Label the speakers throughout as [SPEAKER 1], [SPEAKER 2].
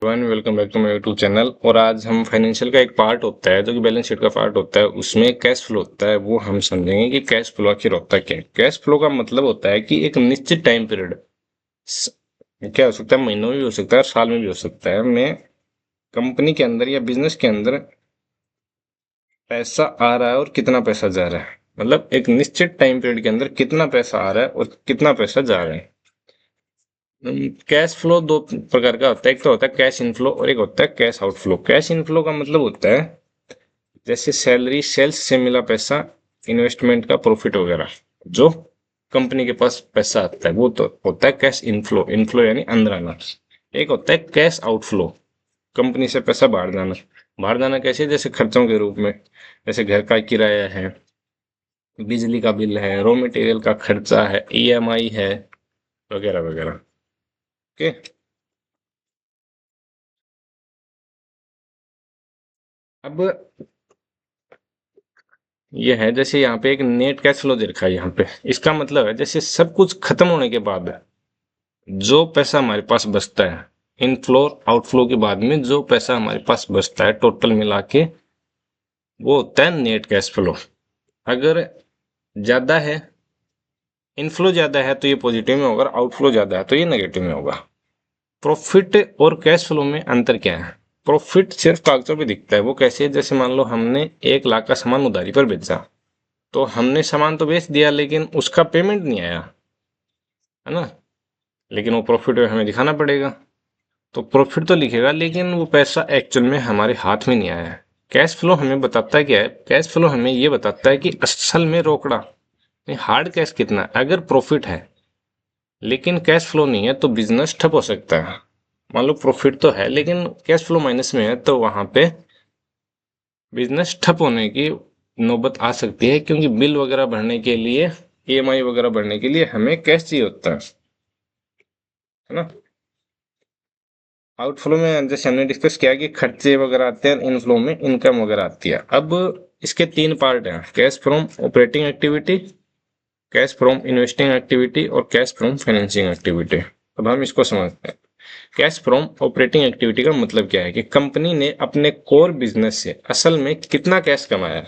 [SPEAKER 1] Welcome back to my YouTube channel. और आज हम फाइनेंशियल का एक पार्ट होता है जो कि बैलेंस शीट का पार्ट होता है, उसमें कैश फ्लो होता है। वो हम समझेंगे कि कैश फ्लो आखिर होता क्या है। कैश फ्लो का मतलब होता है कि एक निश्चित टाइम पीरियड, क्या हो सकता है, महीनों में भी हो सकता है, साल में भी हो सकता है, में कंपनी के अंदर या बिजनेस के अंदर पैसा आ रहा है और कितना पैसा जा रहा है। मतलब एक निश्चित टाइम पीरियड के अंदर कितना पैसा आ रहा है और कितना पैसा जा रहा है। कैश फ्लो दो प्रकार का होता है, एक तो होता है कैश इनफ्लो और एक होता है कैश आउटफ्लो। कैश इनफ्लो का मतलब होता है जैसे सैलरी, सेल्स से मिला पैसा, इन्वेस्टमेंट का प्रॉफिट वगैरह, जो कंपनी के पास पैसा आता है वो तो होता है कैश इनफ्लो। इनफ्लो यानी अंदर आना। एक होता है कैश आउटफ्लो, कंपनी से पैसा बाहर जाना। बाहर जाना कैसे? जैसे खर्चों के रूप में, जैसे घर का किराया है, बिजली का बिल है, रॉ मटेरियल का खर्चा है, ईएमआई है, वगैरह वगैरह। ओके। अब ये है, जैसे यहाँ पे एक नेट कैश फ्लो दे रखा है यहाँ पे। इसका मतलब है जैसे सब कुछ खत्म होने के बाद जो पैसा हमारे पास बचता है, इनफ्लो आउटफ्लो के बाद में जो पैसा हमारे पास बचता है टोटल मिला के, वो होता है नेट कैश फ्लो। अगर ज्यादा है, इनफ्लो ज्यादा है तो ये पॉजिटिव में होगा, आउटफ्लो ज्यादा है तो ये नेगेटिव में होगा। प्रॉफिट और कैश फ्लो में अंतर क्या है? प्रॉफिट सिर्फ कागजों पे दिखता है। वो कैसे है? जैसे मान लो हमने 1 लाख का सामान उधारी पर बेचा, तो हमने सामान तो बेच दिया लेकिन उसका पेमेंट नहीं आया, है ना। लेकिन वो प्रॉफिट हमें दिखाना पड़ेगा। तो प्रॉफिट तो लिखेगा लेकिन वो पैसा एक्चुअल में हमारे हाथ में नहीं आया है। कैश फ्लो हमें बताता है क्या है? कैश फ्लो हमें ये बताता है कि असल में रोकड़ा, हार्ड कैश कितना है। अगर प्रॉफिट है लेकिन कैश फ्लो नहीं है तो बिजनेस ठप हो सकता है। मान लो प्रॉफिट तो है लेकिन कैश फ्लो माइनस में है, तो वहां पे बिजनेस ठप होने की नौबत आ सकती है, क्योंकि बिल वगैरह भरने के लिए, ईएमआई वगैरह भरने के लिए हमें कैश चाहिए होता है ना। आउटफ्लो में जैसे हमने डिस्कस किया कि खर्चे वगैरह आते हैं, इनफ्लो में इनकम वगैरह आती है। अब इसके 3 पार्ट हैं: cash from operating activity, cash from investing activity और कैश फ्रॉम फाइनेंसिंग एक्टिविटी। अब हम इसको समझते हैं। कैश फ्रॉम ऑपरेटिंग एक्टिविटी का मतलब क्या है कि कंपनी ने अपने कोर बिजनेस से असल में कितना कैश कमाया है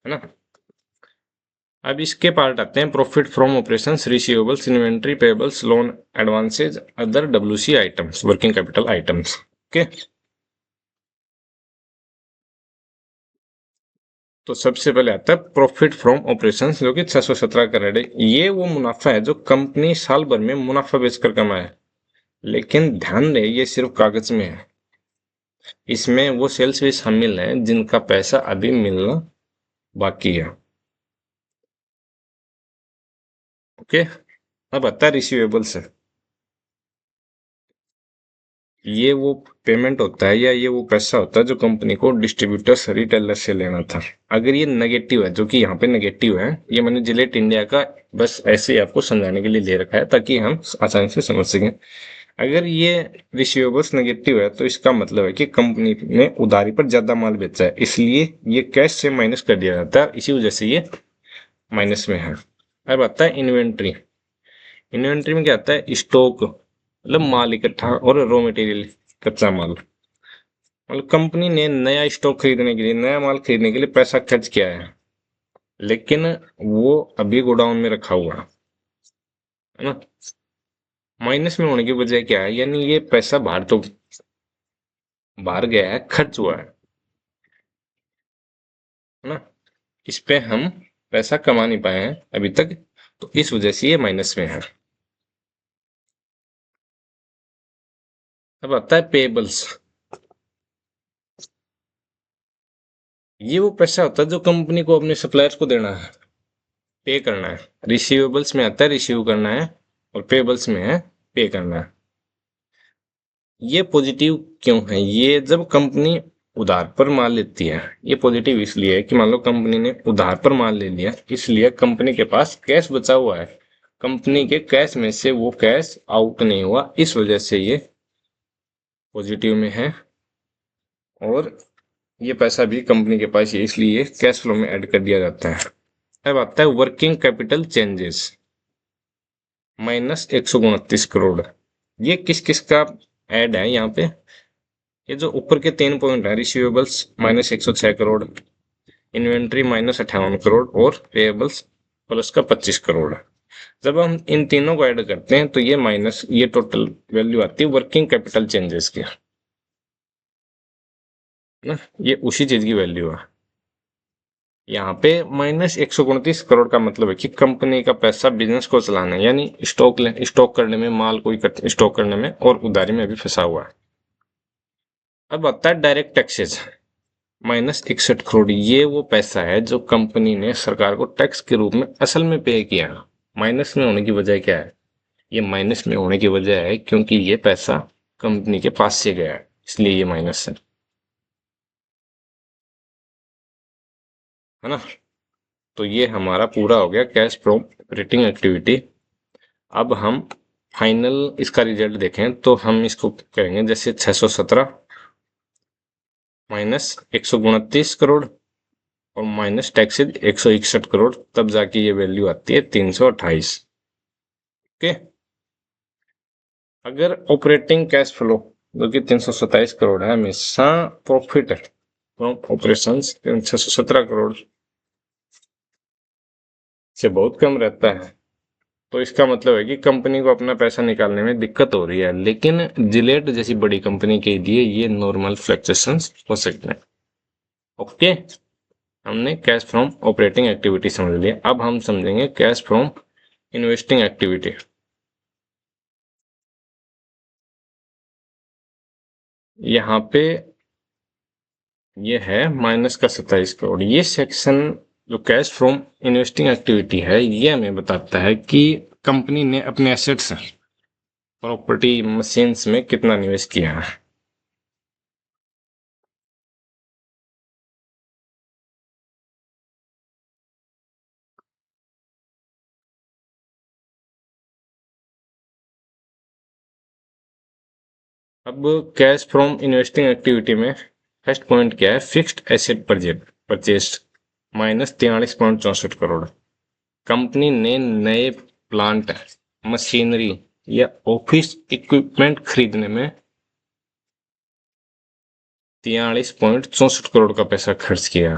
[SPEAKER 1] ना। अब इसके पार्ट आते हैं: profit from operations, receivables, inventory, payables, loan, advances, other WC items, working capital items. Okay. तो सबसे पहले आता है प्रॉफिट फ्रॉम ऑपरेशंस, जो कि 617 करोड़ है। ये वो मुनाफा है जो कंपनी साल भर में मुनाफा बेचकर कमाए। लेकिन ध्यान रहे, ये सिर्फ कागज में है। इसमें वो सेल्स भी शामिल हैं जिनका पैसा अभी मिलना बाकी है। ओके। अब आता है रिसीवेबल्स। ये वो पेमेंट होता है या ये वो पैसा होता है जो कंपनी को डिस्ट्रीब्यूटर्स, रिटेलर से लेना था। अगर ये नेगेटिव है, जो कि यहाँ पे नेगेटिव है, ये मैंने जिलेट इंडिया का बस ऐसे ही आपको समझाने के लिए ले रखा है ताकि हम आसानी से समझ सकें। अगर ये रिसीवेबल्स नेगेटिव है तो इसका मतलब है कि कंपनी ने उधारी पर ज्यादा माल बेचा है, इसलिए ये कैश से माइनस कर दिया जाता है, इसी वजह से ये माइनस में है। अब आता है इन्वेंट्री। इन्वेंट्री में क्या आता है? स्टॉक, मतलब माल इकट्ठा, और रॉ मटेरियल, कच्चा माल। मतलब कंपनी ने नया स्टॉक खरीदने के लिए, नया माल खरीदने के लिए पैसा खर्च किया है, लेकिन वो अभी गोडाउन में रखा हुआ है ना। माइनस में होने की वजह क्या है? यानी ये पैसा बाहर तो बाहर गया है, खर्च हुआ है ना। इस पे हम पैसा कमा नहीं पाए हैं अभी तक, तो इस वजह से ये माइनस में है। अब आता है पेबल्स। ये वो पैसा होता है जो कंपनी को अपने सप्लायर्स को देना है, पे करना है। रिसीवेबल्स में आता है रिसीव करना है, और पेबल्स में है पे करना है। ये पॉजिटिव क्यों है? ये जब कंपनी उधार पर माल लेती है, ये पॉजिटिव इसलिए है कि मान लो कंपनी ने उधार पर माल ले लिया, इसलिए कंपनी के पास कैश बचा हुआ है। कंपनी के कैश में से वो कैश आउट नहीं हुआ, इस वजह से ये पॉजिटिव में है। और ये पैसा भी कंपनी के पास है, इसलिए कैश फ्लो में ऐड कर दिया जाता है। अब आता है वर्किंग कैपिटल चेंजेस, -129 करोड़। ये किस किस का ऐड है यहाँ पे? ये जो ऊपर के 3 पॉइंट है, receivables minus 106 crore, inventory minus 58 crore और पेएबल्स प्लस का 25 करोड़ है। जब हम इन तीनों को ऐड करते हैं तो ये माइनस ये टोटल वैल्यू आती है वर्किंग कैपिटल चेंजेस की, ना, ये उसी चीज की वैल्यू है। यहाँ पे माइनस 129 करोड़ का मतलब है कि कंपनी का पैसा बिजनेस को चलाने यानी स्टॉक करने में, माल को स्टॉक करने में और उधारी में भी फंसा हुआ है। अब आता है डायरेक्ट टैक्सेस, माइनस 61 करोड़। ये वो पैसा है जो कंपनी ने सरकार को टैक्स के रूप में असल में पे किया। माइनस में होने की वजह क्या है? ये माइनस में होने की वजह है क्योंकि ये पैसा कंपनी के पास से गया है, इसलिए ये माइनस है ना। तो ये हमारा पूरा हो गया कैश फ्रॉम ऑपरेटिंग एक्टिविटी। अब हम फाइनल इसका रिजल्ट देखें तो हम इसको करेंगे जैसे 617 माइनस 129 करोड़ और माइनस टैक्सेज 161 करोड़, तब जाके ये वैल्यू आती है 328। ओके, अगर ऑपरेटिंग कैश फ्लो जो कि 327 करोड़ है, हमेशा प्रॉफिट फ्रॉम ऑपरेशन 617 करोड़ से बहुत कम रहता है, तो इसका मतलब है कि कंपनी को अपना पैसा निकालने में दिक्कत हो रही है। लेकिन जिलेट जैसी बड़ी कंपनी के लिए ये नॉर्मल फ्लक्चुएशंस हो सकते हैं। ओके, हमने कैश फ्रॉम ऑपरेटिंग एक्टिविटी समझ लिया। अब हम समझेंगे कैश फ्रॉम इन्वेस्टिंग एक्टिविटी। यहाँ पे ये है माइनस का 27 करोड़। ये सेक्शन जो कैश फ्रॉम इन्वेस्टिंग एक्टिविटी है, ये हमें बताता है कि कंपनी ने अपने एसेट्स, प्रॉपर्टी, मशीन्स में कितना निवेश किया है। अब कैश फ्रॉम इन्वेस्टिंग एक्टिविटी में फर्स्ट पॉइंट क्या है? Fixed asset purchase minus 43.64 crore. Company ने नए प्लांट, मशीनरी या ऑफिस इक्विपमेंट खरीदने में 43.64 करोड़ का पैसा खर्च किया,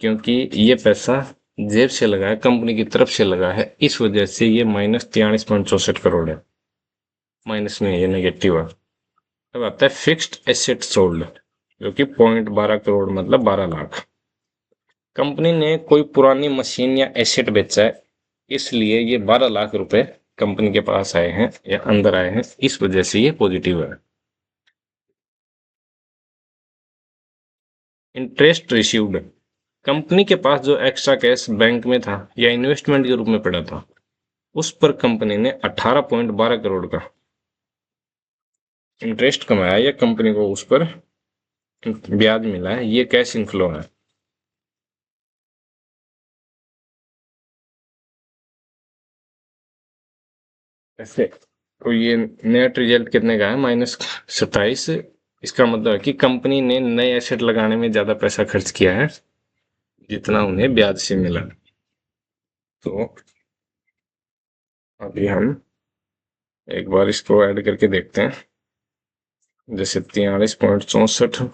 [SPEAKER 1] क्योंकि ये पैसा जेब से लगा है, कंपनी की तरफ से लगा है, इस वजह से ये माइनस 43.64 करोड़ है, माइनस में, ये नेगेटिव है। अब आता है फिक्स्ड एसेट सोल्ड, जो कि 0.12 करोड़ मतलब 12 लाख। कंपनी ने कोई पुरानी मशीन या एसेट बेचा है, इसलिए ये 12 लाख रुपए कंपनी के पास आए हैं या अंदर आए हैं, इस वजह से ये पॉजिटिव है। इंटरेस्ट रिसीव्ड, कंपनी के पास जो एक्स्ट्रा कैश बैंक में था या इन्वेस्टमेंट के रूप में पड़ा था, उस पर कंपनी ने 18.12 करोड़ का इंटरेस्ट कमाया या कंपनी को उस पर ब्याज मिला है, ये कैश इनफ्लो है। ऐसे तो ये नेट रिजल्ट कितने का है? माइनस 27। इसका मतलब है कि कंपनी ने नए एसेट लगाने में ज्यादा पैसा खर्च किया है जितना उन्हें ब्याज से मिला। तो अभी हम एक बार इसको ऐड करके देखते हैं, जैसे 43.64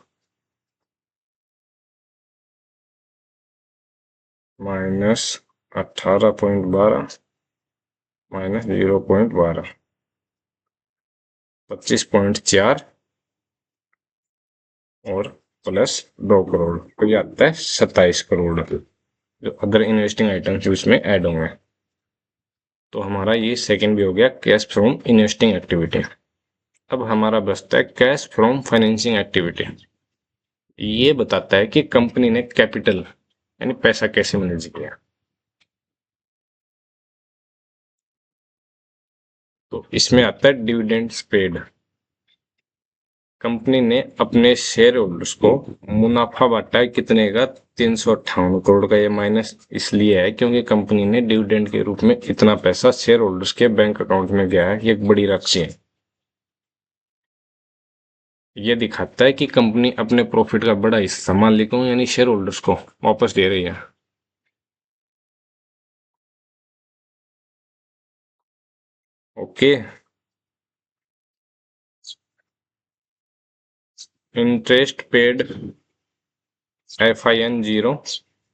[SPEAKER 1] माइनस 18.12 माइनस 0.12, 25.4 और प्लस 2 करोड़, तो ये आता है 27 करोड़, जो अदर इन्वेस्टिंग आइटम्स उसमें ऐड होंगे। तो हमारा ये सेकंड भी हो गया कैश फ्रॉम इन्वेस्टिंग एक्टिविटी। अब हमारा बचता है कैश फ्रॉम फाइनेंसिंग एक्टिविटी। ये बताता है कि कंपनी ने कैपिटल यानी पैसा कैसे मैनेज किया। तो इसमें आता है डिविडेंड्स पेड। कंपनी ने अपने शेयर होल्डर्स को मुनाफा बांटा है कितने का? 358 करोड़ का। ये माइनस इसलिए है क्योंकि कंपनी ने डिविडेंड के रूप में इतना पैसा शेयर होल्डर्स के बैंक अकाउंट में गया है, ये एक बड़ी राशि है। ये दिखाता है कि कंपनी अपने प्रॉफिट का बड़ा हिस्सा मालिकों यानी शेयर होल्डर्स को वापस दे रही है। Okay, interest paid FIN 0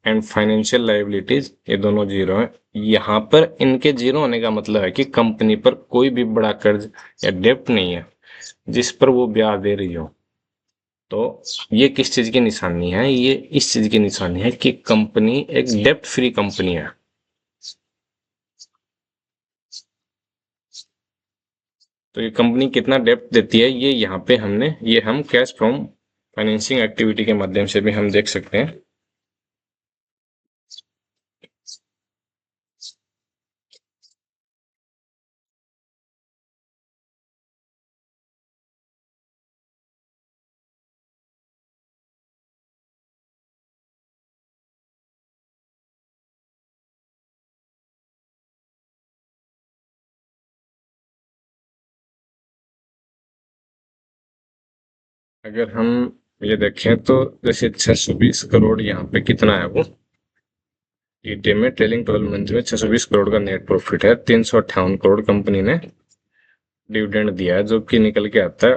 [SPEAKER 1] and financial liabilities ये दोनों जीरो है। यहाँ पर इनके जीरो होने का मतलब है कि कंपनी पर कोई भी बड़ा कर्ज या डेप्ट नहीं है जिस पर वो ब्याज दे रही हो। तो ये किस चीज की निशानी है? ये इस चीज की निशानी है कि कंपनी एक डेप्ट फ्री कंपनी है। तो ये कंपनी कितना डेप्ट देती है ये यहाँ पे हम कैश फ्रॉम फाइनेंसिंग एक्टिविटी के माध्यम से भी हम देख सकते हैं। अगर हम ये देखें तो जैसे 620 करोड़ यहाँ पे कितना है वो ईटीएम में ट्रेलिंग 12 मंथ में 620 करोड़ का नेट प्रॉफिट है। 358 करोड़ कंपनी ने डिविडेंड दिया है जो कि निकल के आता है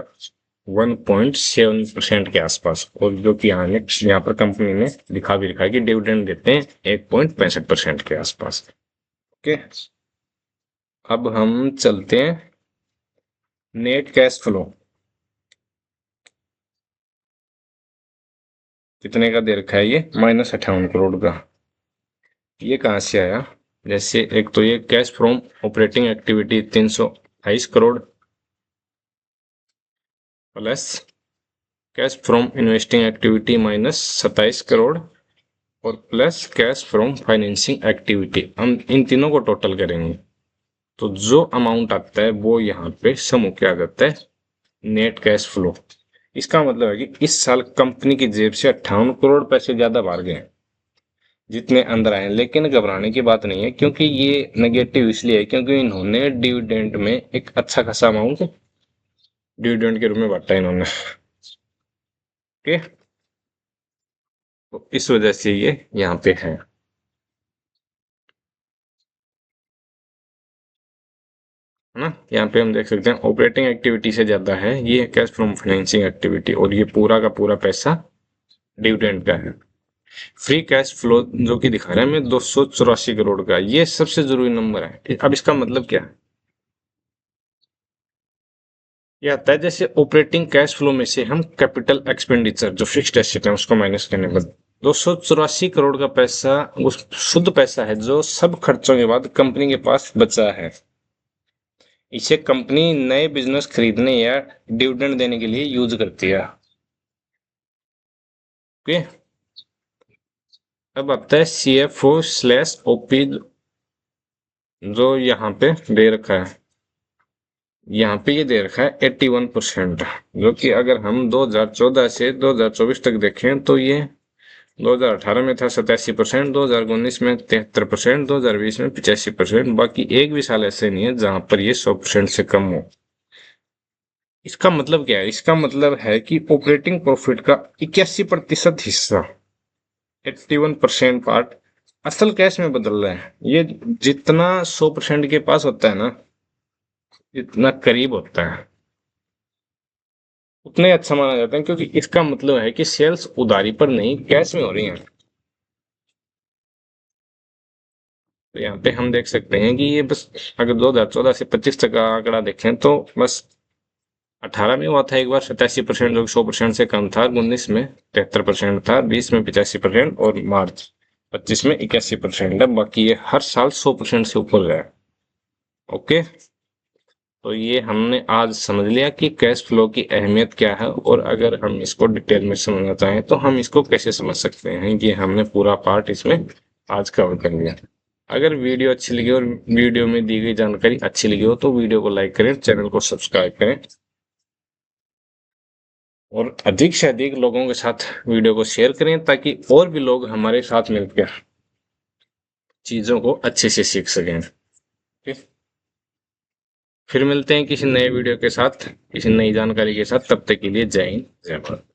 [SPEAKER 1] 1.7% के आसपास। और जो कि यहाँ पर कंपनी ने दिखा भी रखा है कि डिविडेंड देते हैं 1.65% के आसपास। ओके, अब हम चलते हैं नेट कैश फ्लो कितने का दे रखा है ये -58 करोड़ का। ये कहाँ से आया? जैसे एक तो ये cash from operating activity 328 crore plus cash from investing activity -27 crore और plus cash from financing activity. हम इन तीनों को टोटल करेंगे तो जो अमाउंट आता है वो यहाँ पे सम होके आ जाता है नेट कैश फ्लो। इसका मतलब है कि इस साल कंपनी की जेब से 58 करोड़ पैसे ज्यादा बाहर गए जितने अंदर आए। लेकिन घबराने की बात नहीं है क्योंकि ये नेगेटिव इसलिए है क्योंकि इन्होंने डिविडेंड में एक अच्छा खासा अमाउंट डिविडेंड के रूप में बांटा इन्होंने। ओके, तो इस वजह से ये यहाँ पे है ना। यहाँ पे हम देख सकते हैं ऑपरेटिंग एक्टिविटी से ज्यादा है ये कैश फ्रॉम फाइनेंसिंग एक्टिविटी और ये पूरा का पूरा पैसा डिविडेंड का है। फ्री कैश फ्लो जो कि दिखा रहा है हमें 284 करोड़ का, ये सबसे जरूरी नंबर है। अब इसका मतलब क्या है? ये आता है जैसे ऑपरेटिंग कैश फ्लो में से हम कैपिटल एक्सपेंडिचर जो फिक्स्ड एसेट है उसको माइनस करने के बाद 284 करोड़ का पैसा उस शुद्ध पैसा है जो सब खर्चों के बाद कंपनी के पास बचा है। इसे कंपनी नए बिजनेस खरीदने या डिविडेंड देने के लिए यूज करती है। ओके, अब आता है CFO/OP जो यहाँ पे दे रखा है। यहाँ पे ये दे रखा है 81%, जो कि अगर हम 2014 से 2024 तक देखें तो ये 2018 में था 87%, 2019 में 73%, 2020 में 85%। बाकी एक भी साल ऐसे नहीं है जहां पर ये 100% से कम हो। इसका मतलब क्या है? इसका मतलब है कि ऑपरेटिंग प्रॉफिट का 81% हिस्सा 81% पार्ट असल कैश में बदल रहा है। ये जितना 100% के पास होता है ना, इतना करीब होता है उतना ही अच्छा माना जाता है क्योंकि इसका मतलब है कि सेल्स उधारी पर नहीं कैश में हो रही है। तो यहाँ पे हम देख सकते हैं कि ये बस अगर 2014 से 25 तक का आंकड़ा देखें तो बस 18 में हुआ था एक बार 87%, जो 100% से कम था। 19 में 73% था, 20 में 85% और मार्च 25 में 81% है। बाकी ये हर साल 100% से ऊपर गया। ओके, तो ये हमने आज समझ लिया कि कैश फ्लो की अहमियत क्या है और अगर हम इसको डिटेल में समझना चाहें तो हम इसको कैसे समझ सकते हैं। ये हमने पूरा पार्ट इसमें आज कवर कर लिया। अगर वीडियो अच्छी लगी और वीडियो में दी गई जानकारी अच्छी लगी हो तो वीडियो को लाइक करें, चैनल को सब्सक्राइब करें और अधिक से अधिक लोगों के साथ वीडियो को शेयर करें ताकि और भी लोग हमारे साथ मिलकर चीजों को अच्छे से सीख सकें। ठीक, फिर मिलते हैं किसी नए वीडियो के साथ, किसी नई जानकारी के साथ। तब तक के लिए जय हिंद, जय भारत।